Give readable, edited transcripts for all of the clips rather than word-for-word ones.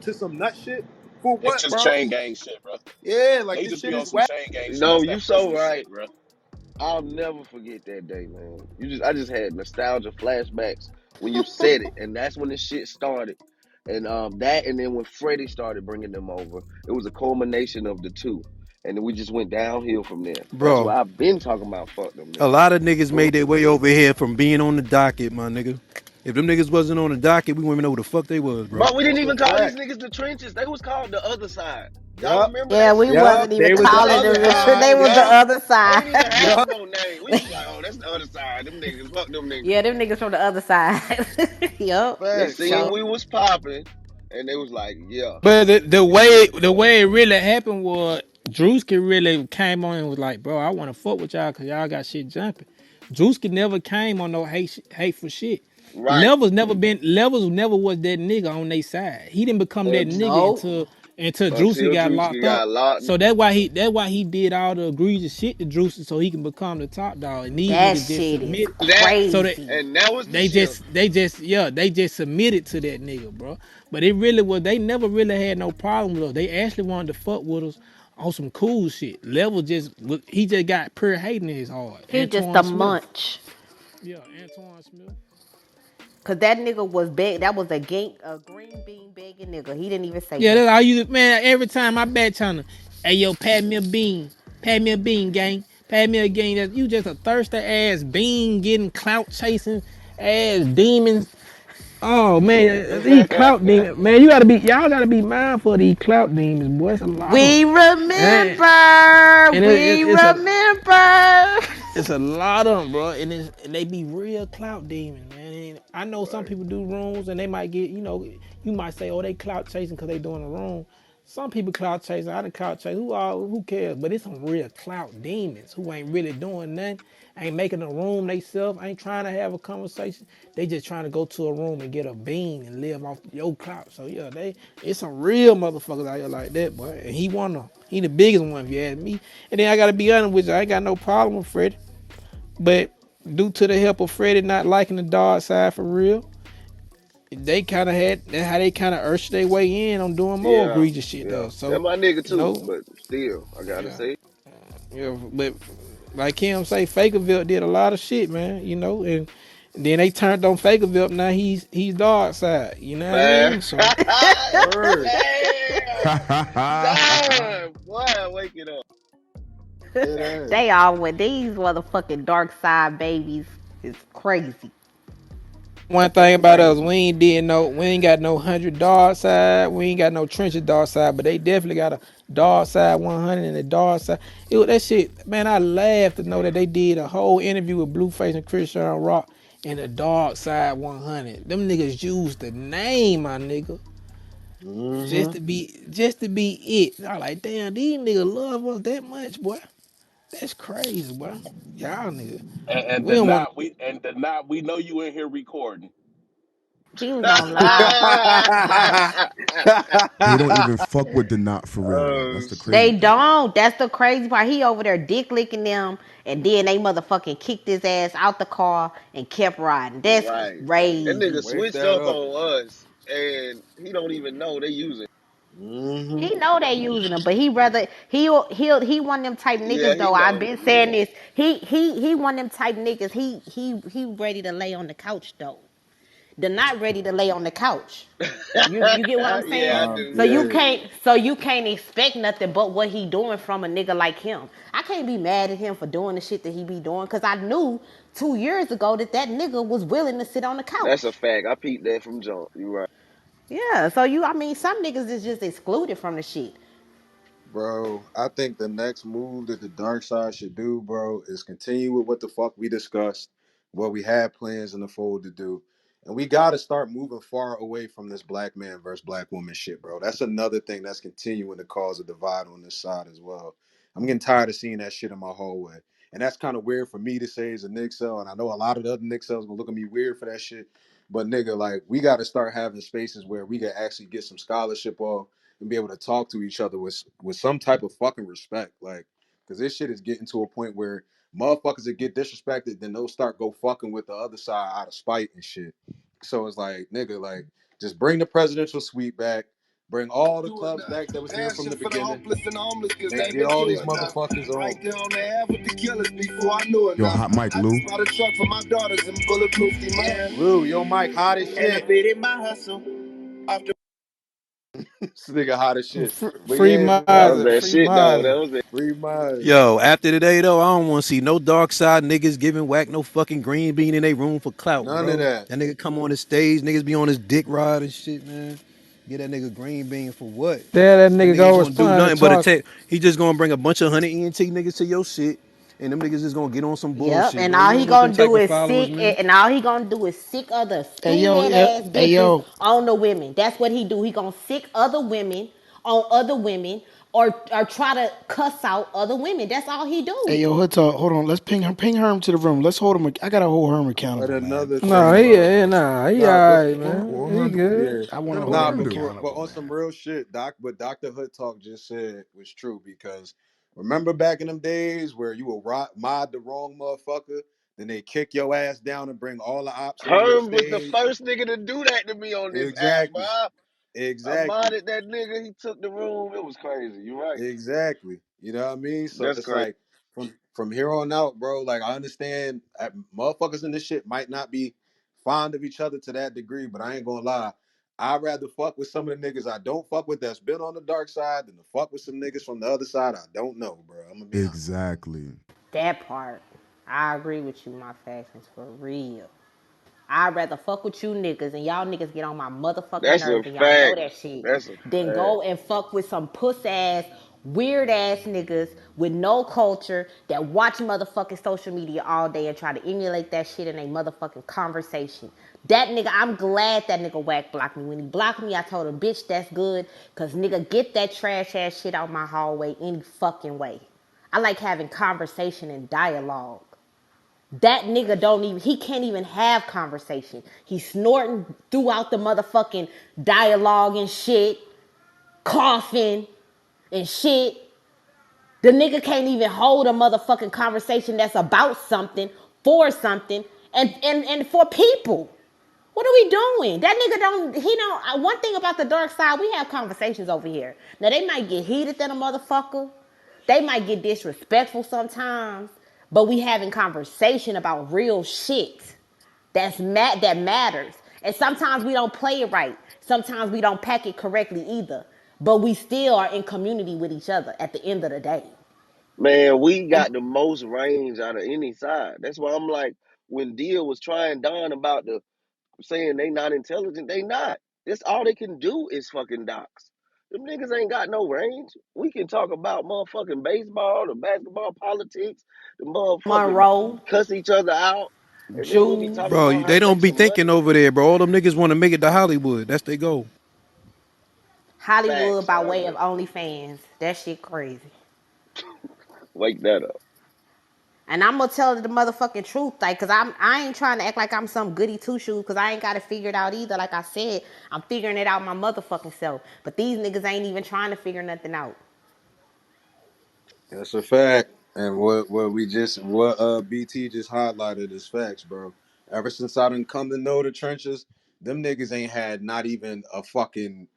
into some nut shit for It's what, just bro? chain gang shit, bro. Yeah, like They this just shit be on is some whack. chain gang shit. No, That's you that so prison right. shit, bro. I'll never forget that day, man. I just had nostalgia flashbacks when you said it, and that's when the shit started. And that, and then when Freddie started bringing them over, it was a culmination of the two, and then we just went downhill from there. That's Bro, why I've been talking about fuck them a niggas. lot of niggas made their way over here from being on the docket, my nigga. If them niggas wasn't on the docket, we wouldn't even know who the fuck they was, bro. But we didn't That's a even call these fact. niggas the trenches. They was called the other side. Y'all Yup, remember Yeah, that we shit? yup. wasn't even They was The the calling other other them. side. They side. was the Yup, other They side. didn't even have yup. no name. We just like, oh, that's the other side. Them niggas, fuck them niggas. Yeah, them niggas from the other side. Yup. They Facts, seen Sure. bro. we was popping, and they was like, yeah, But the this shit way is the going. way it really happened was Drewski really came on and was like, bro, I want to fuck with y'all because y'all got shit jumping. Drewski never came on no hateful shit. Right. Levels never was that nigga on their side. He didn't become that nigga Nope. until Drewski Until got Drewski locked up. got locked. So that's why he did all the egregious shit to Drewski so he can become the top dog. And these That niggas just shit is submit. That So that crazy. and that was the they shift. just they just submitted to that nigga, bro. But it really was they never really had no problem with us. They actually wanted to fuck with us on some cool shit. He just got pure hating in his heart. He just a Antoine Smith. munch. Yeah, Antoine Smith. Cause that nigga was big. That was a green bean begging nigga. He didn't even say Yeah, that's nothing. all you man, every time I back channel, hey yo, pass me a bean. Pass me a bean, gang. Pass me a gang. You just a thirsty ass bean getting clout chasing ass demons. Oh man, these clout demons, man, y'all gotta be mindful of these clout demons, boy. It's a lot of them. We And, remember. and We remember. it's a lot of them, bro. And they be real clout demons, man. And I know some Right. people do rooms and they might get, you might say, oh, they clout chasing because they doing the room. Some people clout chasing, I done clout chase. Who cares? But it's some real clout demons who ain't really doing nothing, ain't making a room theyself, ain't trying to have a conversation. They just trying to go to a room and get a bean and live off your clout. So yeah, it's some real motherfuckers out here like that, boy. And he the biggest one if you ask me. And then I gotta be honest with you, I ain't got no problem with Freddie. But due to the help of Freddie not liking the dark side for real, they kind of had that's how they kind of urged their way in on doing more Yeah. egregious shit Yeah. though. They're So, my nigga you too, know, but still, I gotta yeah, say, yeah. But like Kim say, Fakerville did a lot of shit, man. And then they turned on Fakerville. Now he's dark side. You know what I man. mean? So Word. Damn. Damn. Boy, wake it up. Dead ass. They all with these motherfucking dark side babies. It's crazy. one thing about us, we ain't got no 100 dark side, we ain't got no trenches dark side, but they definitely got a dark side 100 and a dark side. That shit, man, I laughed to know that they did a whole interview with Blueface and Christian Rock and the dark side 100. Them niggas used the name, my nigga, Mm-hmm. just to be it. I like, damn, these niggas love us that much, boy. That's crazy, boy. Y'all niggas, And we the don't want. not we and the not we know you in here recording. He was on live. They don't even fuck with the knot for real though. Oh That's the shit. They crazy part. don't. That's the crazy part. He over there dick licking them, and then they motherfucking kicked his ass out the car and kept riding. That's Right. That nigga crazy. Wake switched that up up. on us, and he don't even know they using. Mm-hmm. He know they using him, but he one of them type Yeah, niggas he though. I've know. been saying this. He one of them type niggas. He ready to lay on the couch though. They're not ready to lay on the couch. You get what I'm Yeah, saying? I do. Yeah. So you can't expect nothing but what he doing from a nigga like him. I can't be mad at him for doing the shit that he be doing because I knew 2 years ago that nigga was willing to sit on the That's a couch. fact. I peeped that from jump. You right. Yeah, so I mean, some niggas is just excluded from the shit. Bro, I think the next move that the dark side should do, bro, is continue with what the fuck we discussed, what we had plans in the fold to do. And we got to start moving far away from this black man versus black woman shit, bro. That's another thing that's continuing to cause a divide on this side as well. I'm getting tired of seeing that shit in my hallway. And that's kind of weird for me to say as a Nick cell. And I know a lot of the other Nick cells gonna look at me weird for that shit. But nigga, like, we got to start having spaces where we can actually get some scholarship off and be able to talk to each other with some type of fucking respect. Like, because this shit is getting to a point where motherfuckers that get disrespected, then they'll start go fucking with the other side out of spite and shit. So it's like, nigga, like, just bring the presidential suite back. Bring all the clubs back that was there from the beginning. And get all these motherfuckers on. Right there on the half with the killers before I knew it. Yo, hot mic, Lou. I just bought a truck for my daughters and bulletproof man. Lou, your mic hot as shit. Elevated my hustle. After This nigga hot as shit. But Free yeah, That was man. Mazin, that free shit though. That Mazin. was it. Free minds. Yo, after today though, I don't want to see no dark side niggas giving whack no fucking green bean in their room for clout, None of bro. that. That nigga come on the stage, niggas be on his dick ride and shit, man. Get that nigga green bean for what? There that That nigga nigga ain't go gonna do respond to nothing but talk. attack. He just gonna bring a bunch of 100 ENT niggas to your shit, and them niggas just gonna get on some Yep, bullshit, and man. all You he don't want them gonna type do of is followers, sick, man. and all he gonna do is sick other Hey yo, skinhead ass hey bitches yo, on the women. That's what he do. He gonna sick other women on other women, or try to cuss out other women. That's all he hey do. yo, Hood Talk, hold on. Let's ping Herm to the room. Let's hold him. I gotta hold Herm But accountable, man. another For thing, real. bro. He Nah, but alright, man. He good. yeah. I want to hold Nah, him but accountable, on man. some real shit, what Dr. Hood Talk just said was true because remember back in them days where you would mod the wrong motherfucker, then they kick your ass down and bring all the ops on your Herm was the stage. first nigga to do that to me on this app, bro. Exactly. I Exactly. modded that nigga. He took the room. It was crazy. You right. Exactly. You know what I mean? So That's it's crazy. like from here on out, bro. Like I understand motherfuckers in this shit might not be fond of each other to that degree, but I ain't gonna lie. I'd rather fuck with some of the niggas I don't fuck with that's been on the dark side than to fuck with some niggas from the other side I don't know, bro. I'm gonna be honest. exactly. That part, I agree with you, my factions for real. I'd rather fuck with you niggas and y'all niggas get on my motherfucking That's a nerves and y'all know fact. that shit. That's a Then fact. go and fuck with some puss ass, weird ass niggas with no culture that watch motherfucking social media all day and try to emulate that shit in a motherfucking conversation. That nigga, I'm glad that nigga whack blocked me. When he blocked me, I told him, bitch, that's good. Cause nigga, get that trash ass shit out my hallway any fucking way. I like having conversation and dialogue. That nigga don't even, he can't even have conversation. He's snorting throughout the motherfucking dialogue and shit, coughing and shit. The nigga can't even hold a motherfucking conversation that's about something, for something, and for people. What are we doing? That nigga don't, he don't, one thing about the dark side, we have conversations over here. Now they might get heated than a motherfucker. They might get disrespectful sometimes, but we having conversation about real shit that matters. And sometimes we don't play it right. Sometimes we don't pack it correctly either. But we still are in community with each other at the end of the day. Man, we And got the most range out of any side. That's why I'm like, when Deal was trying Don about the saying they not intelligent, they not. That's all they can do is fucking docs. Them niggas ain't got no range. We can talk about motherfucking baseball, the basketball, politics, the motherfucking Monroe, cuss each other out, and then when we Jews, talk Bro, about how they to don't make be some thinking money, over there, bro. All them niggas want to make it to Hollywood. That's their goal. Hollywood facts, by way of Andre. OnlyFans. That shit crazy. Wake that up. And I'm gonna tell the motherfucking truth, like, cause I ain't trying to act like I'm some goody two shoes, cause I ain't got it figured out either. Like I said, I'm figuring it out my motherfucking self. But these niggas ain't even trying to figure nothing out. That's a fact. And what BT just highlighted is facts, bro. Ever since I done come to know the trenches, them niggas ain't had not even a fucking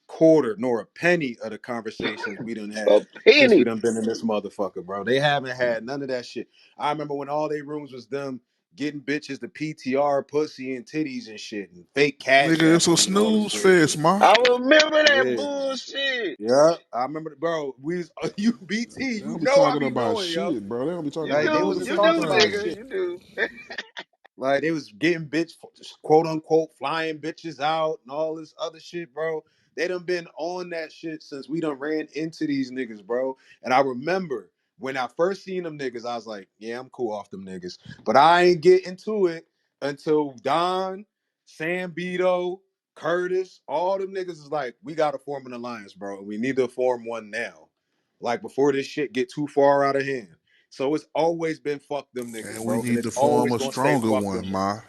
quarter nor a penny of the conversations we done A had since we penny. done been in this motherfucker, bro. They haven't had none of that shit. I remember when all they rooms was them getting bitches to PTR pussy and titties and shit and fake cash Nigga, it's a apping and all this snooze weird fest, shit. ma. I remember that Yeah. bullshit. Yeah. I remember bro. We was you BT, They you don't be know I talking be about knowing, yo. shit, bro. They don't be talking You Like about they do, wasn't you talking do, about motherfucking nigga, shit. you do. Like they was getting quote unquote flying bitches out and all this other shit, bro. They done been on that shit since we done ran into these niggas, bro. And I remember when I first seen them niggas, I was like, yeah, I'm cool off them niggas. But I ain't get into it until Don, Sam Beto, Curtis, all them niggas is like, we gotta form an alliance, bro. We need to form one now. Like before this shit get too far out of hand. So it's always been fuck them niggas, and we bro. And need it's to form always a gonna stay stronger fuck them one, niggas. ma.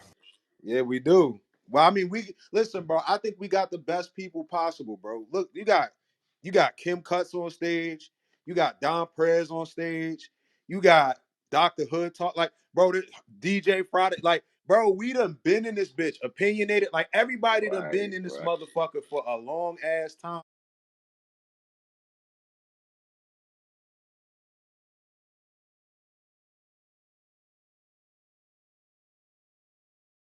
Yeah, we do. Well, I mean, we listen, bro. I think we got the best people possible, bro. Look, you got Kim Cuts on stage, you got Don Prez on stage, you got Dr. Hood talk like, bro, DJ Friday, like, Bro, we done been in this bitch, opinionated. Like everybody done Right, been in this right. motherfucker for a long ass time.